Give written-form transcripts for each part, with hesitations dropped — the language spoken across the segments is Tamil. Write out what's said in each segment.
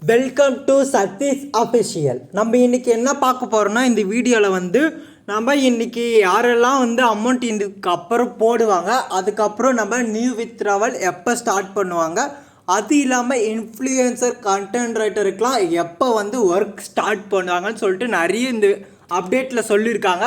Welcome to Satish official. நம்ம இன்றைக்கி என்ன பார்க்க போகிறோம்னா, இந்த வீடியோவில் வந்து நம்ம இன்றைக்கி யாரெல்லாம் வந்து அமௌண்ட் இதுக்கு அப்புறம் போடுவாங்க, அதுக்கப்புறம் நம்ம நியூ வித்ட்ராவல் எப்போ ஸ்டார்ட் பண்ணுவாங்க, அது இல்லாமல் இன்ஃப்ளூயன்சர் கண்டென்ட் ரைட்டருக்கெலாம் எப்போ வந்து ஒர்க் ஸ்டார்ட் பண்ணுவாங்கன்னு சொல்லிட்டு நிறைய இந்த அப்டேட்டில் சொல்லியிருக்காங்க.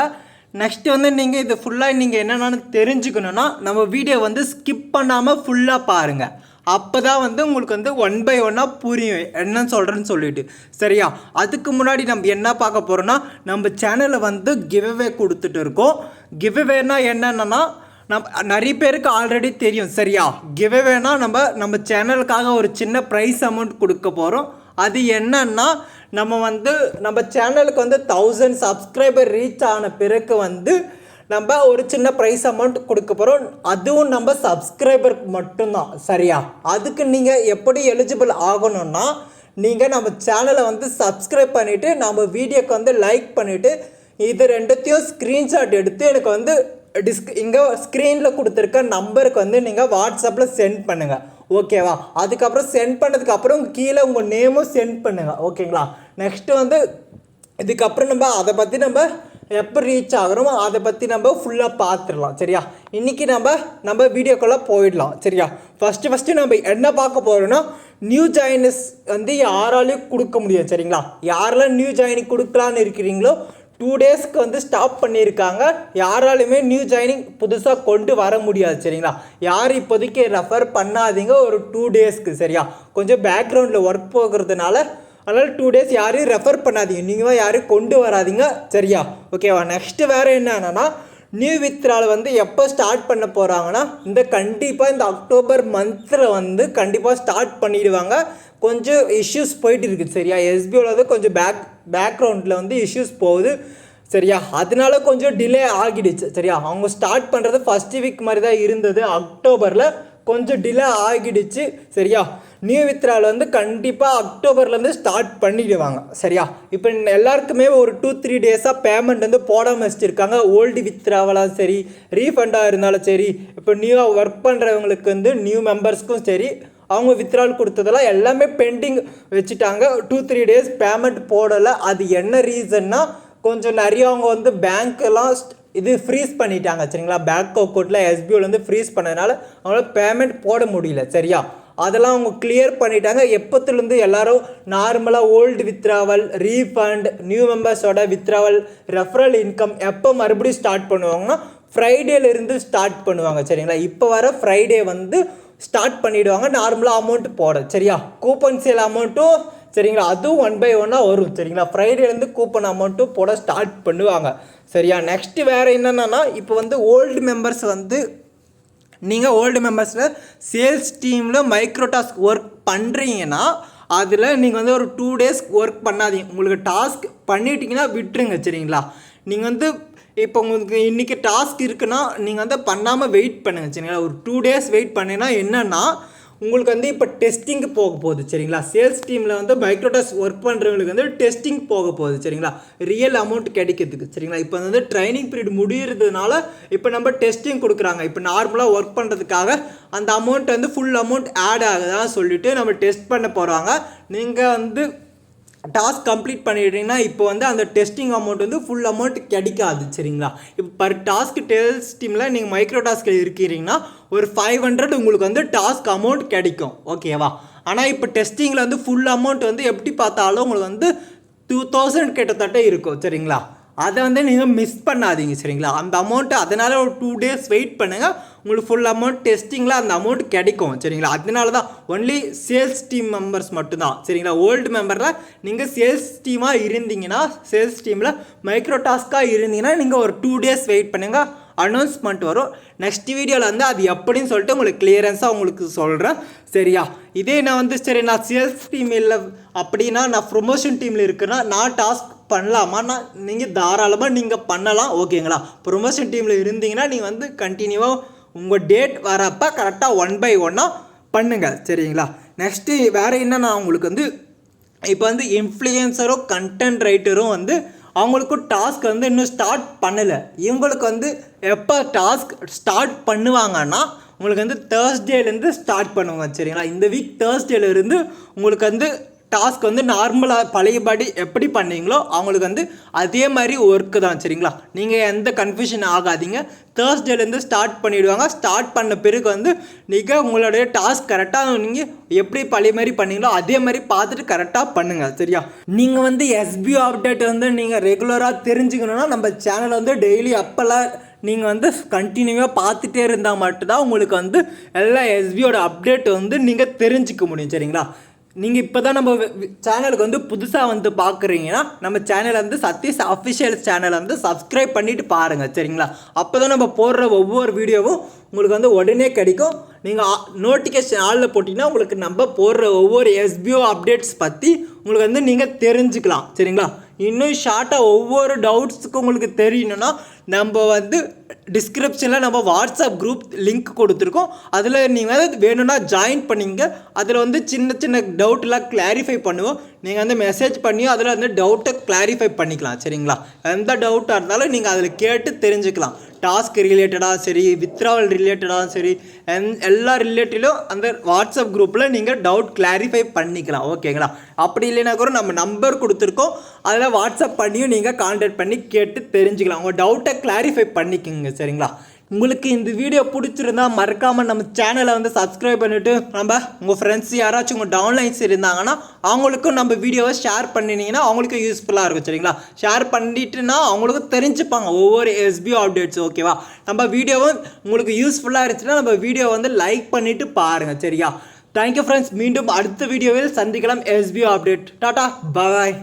நெக்ஸ்ட்டு வந்து நீங்கள் இது ஃபுல்லாக நீங்கள் என்னென்னு தெரிஞ்சுக்கணுன்னா நம்ம வீடியோ வந்து ஸ்கிப் பண்ணாமல் ஃபுல்லாக பாருங்கள். அப்போ தான் வந்து உங்களுக்கு வந்து 1 by 1 புரியும் என்னன்னு சொல்கிறேன்னு சொல்லிட்டு. சரியா? அதுக்கு முன்னாடி நம்ம என்ன பார்க்க போகிறோன்னா, நம்ம சேனலில் வந்து கிவ்அவே கொடுத்துட்டு இருக்கோம். கிவ்அவேனா என்னென்னா, நிறைய பேருக்கு ஆல்ரெடி தெரியும். சரியா? கிவ்அவேனா நம்ம சேனலுக்காக ஒரு சின்ன ப்ரைஸ் அமௌண்ட் கொடுக்க போகிறோம். அது என்னன்னா, நம்ம சேனலுக்கு வந்து 1000 சப்ஸ்கிரைபர் ரீச் ஆன பிறகு வந்து நம்ம ஒரு சின்ன ப்ரைஸ் அமௌண்ட் கொடுக்க போகிறோம். அதுவும் நம்ம சப்ஸ்கிரைபருக்கு மட்டும்தான். சரியா? அதுக்கு நீங்கள் எப்படி எலிஜிபிள் ஆகணும்னா, நீங்கள் நம்ம சேனலை வந்து சப்ஸ்கிரைப் பண்ணிவிட்டு நம்ம வீடியோக்கு வந்து லைக் பண்ணிவிட்டு இது ரெண்டுத்தையும் ஸ்க்ரீன்ஷாட் எடுத்து எனக்கு வந்து இங்கே ஸ்க்ரீனில் கொடுத்துருக்க நம்பருக்கு வந்து நீங்கள் வாட்ஸ்அப்பில் சென்ட் பண்ணுங்கள். ஓகேவா? அதுக்கப்புறம் சென்ட் பண்ணதுக்கப்புறம் கீழே உங்கள் நேமும் சென்ட் பண்ணுங்கள். ஓகேங்களா? நெக்ஸ்ட்டு வந்து இதுக்கப்புறம் அதை பற்றி நம்ம எப்போ ரீச் ஆகிறோமோ அதை பற்றி நம்ம ஃபுல்லாக பார்த்துடலாம். சரியா? இன்றைக்கி நம்ம வீடியோக்குள்ளே போயிடலாம். சரியா? ஃபஸ்ட்டு நம்ம என்ன பார்க்க போகிறோன்னா, நியூ ஜாயினஸ் வந்து யாராலையும் கொடுக்க முடியும். சரிங்களா? யாரெல்லாம் நியூ ஜாயினிங் கொடுக்கலான்னு இருக்கிறீங்களோ 2 டேஸ்க்கு வந்து ஸ்டாப் பண்ணியிருக்காங்க. யாராலுமே நியூ ஜாயினிங் புதுசாக கொண்டு வர முடியாது. சரிங்களா? யார் இப்போதைக்கு ரெஃபர் பண்ணாதீங்க ஒரு 2 டேஸ்க்கு. சரியா? கொஞ்சம் பேக்ரவுண்டில் ஒர்க் போகிறதுனால அதனால் 2 டேஸ் யாரையும் ரெஃபர் பண்ணாதீங்க. நீங்கள் யாரையும் கொண்டு வராதிங்க. சரியா? ஓகேவா? நெக்ஸ்ட்டு வேறு என்னன்னா, நியூ வித்ட்ராவல் வந்து எப்போ ஸ்டார்ட் பண்ண போகிறாங்கன்னா, கண்டிப்பாக இந்த அக்டோபர் மந்தில் வந்து கண்டிப்பாக ஸ்டார்ட் பண்ணிடுவாங்க. கொஞ்சம் இஷ்யூஸ் போயிட்டு இருக்குது. சரியா? எஸ்பிஓவில் வந்து கொஞ்சம் பேக்ரவுண்டில் வந்து இஷ்யூஸ் போகுது. சரியா? அதனால கொஞ்சம் டிலே ஆகிடுச்சு. சரியா? அவங்க ஸ்டார்ட் பண்ணுறது ஃபஸ்ட்டு வீக் மாதிரி தான் இருந்தது. அக்டோபரில் கொஞ்சம் டிலே ஆகிடுச்சு. சரியா? நியூ வித்ட்ராவல் வந்து கண்டிப்பாக அக்டோபர்லேருந்து ஸ்டார்ட் பண்ணிடுவாங்க. சரியா? இப்போ எல்லாருக்குமே ஒரு 2-3 டேஸாக பேமெண்ட் வந்து போடாமல் வச்சுருக்காங்க. ஓல்டு வித்ட்ராவலாக சரி, ரீஃபண்டாக இருந்தாலும் சரி, இப்போ நியூவாக ஒர்க் பண்ணுறவங்களுக்கு வந்து நியூ மெம்பர்ஸ்க்கும் சரி, அவங்க வித்ட்ராவல் கொடுத்ததெல்லாம் எல்லாமே பெண்டிங் வச்சுட்டாங்க. 2-3 டேஸ் பேமெண்ட் போடலை. அது என்ன ரீசன்னா, கொஞ்சம் நிறைய அவங்க வந்து பேங்க்கெல்லாம் இது ஃப்ரீஸ் பண்ணிட்டாங்க. சரிங்களா? பேங்க் அக்கௌண்ட்டில் எஸ்பிஓவில் வந்து ஃப்ரீஸ் பண்ணதுனால அவங்களால பேமெண்ட் போட முடியல. சரியா? அதெல்லாம் அவங்க கிளியர் பண்ணிட்டாங்க. எப்போத்துலேருந்து எல்லோரும் நார்மலாக ஓல்டு வித்ட்ராவல், ரீஃபண்ட், நியூ மெம்பர்ஸோட வித்ட்ராவல், ரெஃபரல் இன்கம் எப்போ மறுபடியும் ஸ்டார்ட் பண்ணுவாங்கன்னா, ஃப்ரைடேலேருந்து ஸ்டார்ட் பண்ணுவாங்க. சரிங்களா? இப்போ வர ஃப்ரைடே வந்து ஸ்டார்ட் பண்ணிவிடுவாங்க நார்மலாக அமௌண்ட் போட. சரியா? கூப்பன் சேல் அமௌண்ட்டும் சரிங்களா, அதுவும் 1 by 1 வரும். சரிங்களா? ஃப்ரைடேலேருந்து கூப்பன் அமௌண்ட்டும் போட ஸ்டார்ட் பண்ணுவாங்க. சரியா? நெக்ஸ்ட்டு வேறு என்னென்னா, இப்போ வந்து ஓல்டு மெம்பர்ஸ் வந்து நீங்கள் ஓல்டு மெம்பர்ஸில் சேல்ஸ் டீமில் மைக்ரோடாஸ்க் ஒர்க் பண்ணுறீங்கன்னா, அதில் நீங்கள் வந்து ஒரு 2 டேஸ் ஒர்க் பண்ணாதீங்க. உங்களுக்கு டாஸ்க் பண்ணிட்டீங்கன்னா விட்டுருங்க. சரிங்களா? நீங்கள் வந்து இப்போ உங்களுக்கு இன்றைக்கி டாஸ்க் இருக்குன்னா நீங்கள் வந்து பண்ணாமல் வெயிட் பண்ணுங்கள். சரிங்களா? ஒரு 2 டேஸ் வெயிட் பண்ணிங்கன்னா என்னென்னா, உங்களுக்கு வந்து இப்போ டெஸ்டிங்கு போக போகுது. சரிங்களா? சேல்ஸ் டீமில் வந்து மைக்ரோடாஸ்க் ஒர்க் பண்ணுறவங்களுக்கு வந்து டெஸ்டிங் போக போகுது. சரிங்களா? ரியல் அமௌண்ட் கிடைக்கிறதுக்கு. சரிங்களா? இப்போ வந்து ட்ரைனிங் பீரியட் முடிகிறதுனால இப்போ நம்ம டெஸ்டிங் கொடுக்குறாங்க. இப்போ நார்மலாக ஒர்க் பண்ணுறதுக்காக அந்த அமௌண்ட் வந்து ஃபுல் அமௌண்ட் ஆட் ஆகுதான்னு சொல்லிவிட்டு நம்ம டெஸ்ட் பண்ண போகிறாங்க. நீங்கள் வந்து டாஸ்க் கம்ப்ளீட் பண்ணிடுறீங்கன்னா இப்போ வந்து அந்த டெஸ்டிங் அமௌண்ட் வந்து ஃபுல் அமௌண்ட் கிடைக்காது. சரிங்களா? இப்போ பர் டாஸ்க் சேல்ஸ் டீமில் நீங்கள் மைக்ரோ டாஸ்கில் இருக்கிறீங்கன்னா ஒரு 500 உங்களுக்கு வந்து டாஸ்க் அமௌண்ட் கிடைக்கும். ஓகேவா? ஆனால் இப்போ டெஸ்டிங்கில் வந்து ஃபுல் அமௌண்ட் வந்து எப்படி பார்த்தாலும் உங்களுக்கு வந்து 2000 கிட்டத்தட்ட இருக்கும். சரிங்களா? அதை வந்து நீங்கள் மிஸ் பண்ணாதீங்க. சரிங்களா? அந்த அமௌண்ட்டு அதனால் ஒரு 2 டேஸ் வெயிட் பண்ணுங்கள். உங்களுக்கு ஃபுல் அமௌண்ட் டெஸ்டிங்கில் அந்த அமௌண்ட் கிடைக்கும். சரிங்களா? அதனால தான் ஒன்லி சேல்ஸ் டீம் மெம்பர்ஸ் மட்டும்தான். சரிங்களா? ஓல்டு மெம்பரில் நீங்கள் சேல்ஸ் டீமாக இருந்தீங்கன்னா, சேல்ஸ் டீமில் மைக்ரோ டாஸ்க்காக இருந்தீங்கன்னா நீங்கள் ஒரு 2 டேஸ் வெயிட் பண்ணுங்கள். அனௌன்ஸ்மெண்ட் வரும். நெக்ஸ்ட் வீடியோவில் வந்து அது எப்படின்னு சொல்லிட்டு உங்களுக்கு கிளியரன்ஸாக உங்களுக்கு சொல்கிறேன். சரியா? இதே நான் வந்து நான் சேல்ஸ் டீம் இல்லை அப்படின்னா, நான் ப்ரொமோஷன் டீமில் இருக்குன்னா நான் டாஸ்க் பண்ணலாமா? நீங்கள் தாராளமாக நீங்கள் பண்ணலாம். ஓகேங்களா? ப்ரொமோஷன் டீமில் இருந்தீங்கன்னா நீங்கள் வந்து கண்டினியூவாக உங்கள் டேட் வரப்போ கரெக்டாக 1 by 1 பண்ணுங்கள். சரிங்களா? நெக்ஸ்ட்டு வேறு என்னன்னா, உங்களுக்கு வந்து இப்போ வந்து இன்ஃப்ளூயன்சரும் கண்டென்ட் ரைட்டரும் வந்து அவங்களுக்கும் டாஸ்க் வந்து இன்னும் ஸ்டார்ட் பண்ணலை. இவங்களுக்கு வந்து எப்போ டாஸ்க் ஸ்டார்ட் பண்ணுவாங்கன்னா, உங்களுக்கு வந்து தேர்ஸ்டேலேருந்து ஸ்டார்ட் பண்ணுவாங்க. சரிங்களா? இந்த வீக் தேர்ஸ்டேலேருந்து உங்களுக்கு வந்து டாஸ்க் வந்து நார்மலாக பழையபடி எப்படி பண்ணீங்களோ அவங்களுக்கு வந்து அதே மாதிரி ஒர்க்கு தான். சரிங்களா, நீங்கள் எந்த கன்ஃபியூஷன் ஆகாதீங்க. தேர்ஸ்டேலேருந்து ஸ்டார்ட் பண்ணிவிடுவாங்க. ஸ்டார்ட் பண்ண பிறகு வந்து நீங்கள் உங்களுடைய டாஸ்க் கரெக்டாக நீங்கள் எப்படி பழைய மாதிரி பண்ணீங்களோ அதே மாதிரி பார்த்துட்டு கரெக்டாக பண்ணுங்கள். சரியா, நீங்கள் வந்து எஸ்பிஓ அப்டேட் வந்து நீங்கள் ரெகுலராக தெரிஞ்சுக்கணுன்னா நம்ம சேனல் வந்து டெய்லி அப்போல்லாம் நீங்கள் வந்து கண்டினியூவாக பார்த்துட்டே இருந்தால் மட்டும்தான் உங்களுக்கு வந்து எல்லா எஸ்பியோட அப்டேட் வந்து நீங்கள் தெரிஞ்சிக்க முடியும். சரிங்களா, நீங்கள் இப்போ தான் நம்ம சேனலுக்கு வந்து புதுசாக வந்து பார்க்குறீங்கன்னா நம்ம சேனலை வந்து சதீஷ் அஃபிஷியல் சேனலை வந்து சப்ஸ்கிரைப் பண்ணிவிட்டு பாருங்கள். சரிங்களா, அப்போ தான் நம்ம போடுற ஒவ்வொரு வீடியோவும் உங்களுக்கு வந்து உடனே கிடைக்கும். நீங்கள் நோட்டிஃபிகேஷன் ஆளில் போட்டிங்கன்னா உங்களுக்கு நம்ம போடுற ஒவ்வொரு எஸ்பிஓ அப்டேட்ஸ் பற்றி உங்களுக்கு வந்து நீங்கள் தெரிஞ்சுக்கலாம். சரிங்களா, இன்னும் ஷார்ட்டாக ஒவ்வொரு டவுட்ஸுக்கும் உங்களுக்கு தெரியணுன்னா நம்ம வந்து டிஸ்கிரிப்ஷனில் நம்ம வாட்ஸ்அப் குரூப் லிங்க் கொடுத்துருக்கோம். அதில் நீங்கள் வேணும்னா ஜாயின் பண்ணிங்க. அதில் வந்து சின்ன சின்ன டவுட்லாம் கிளாரிஃபை பண்ணுவோம். நீங்கள் வந்து மெசேஜ் பண்ணி அதில் வந்து டவுட்டை கிளாரிஃபை பண்ணிக்கலாம். சரிங்களா, எந்த டவுட்டாக இருந்தாலும் நீங்கள் அதில் கேட்டு தெரிஞ்சுக்கலாம். டாஸ்க் ரிலேட்டடாக சரி, வித்ட்ராவல் ரிலேட்டடாக சரி, எல்லா ரிலேட்டடும் அந்த வாட்ஸ்அப் குரூப்பில் நீங்கள் டவுட் கிளாரிஃபை பண்ணிக்கலாம். ஓகேங்களா, அப்படி இல்லைன்னா கூட நம்ம நம்பர் கொடுத்துருக்கோம். அதில் வாட்ஸ்அப் பண்ணியும் நீங்கள் கான்டாக்ட் பண்ணி கேட்டு தெரிஞ்சுக்கலாம். உங்கள் டவுட்டை கிளாரிஃபை பண்ணிக்கோங்க. சரிங்களா, உங்களுக்கு இந்த வீடியோ பிடிச்சிருந்தா மறக்காமல் நம்ம சேனலை வந்து சப்ஸ்கிரைப் பண்ணிவிட்டு நம்ம உங்கள் ஃப்ரெண்ட்ஸ் யாராச்சும் உங்கள் டவுன்லைன்ஸ் இருந்தாங்கன்னா அவங்களுக்கும் நம்ம வீடியோவை ஷேர் பண்ணினீங்கன்னா அவங்களுக்கும் யூஸ்ஃபுல்லாக இருக்கும். சரிங்களா, ஷேர் பண்ணிட்டுனா அவங்களுக்கும் தெரிஞ்சுப்பாங்க ஒவ்வொரு எஸ்பிஓ அப்டேட்ஸ். ஓகேவா, நம்ம வீடியோவும் உங்களுக்கு யூஸ்ஃபுல்லாக இருந்துச்சுன்னா நம்ம வீடியோ வந்து லைக் பண்ணிவிட்டு பாருங்கள். சரியா, தேங்க்யூ ஃப்ரெண்ட்ஸ். மீண்டும் அடுத்த வீடியோவில் சந்திக்கலாம். SPO update. டாடா, பாய்.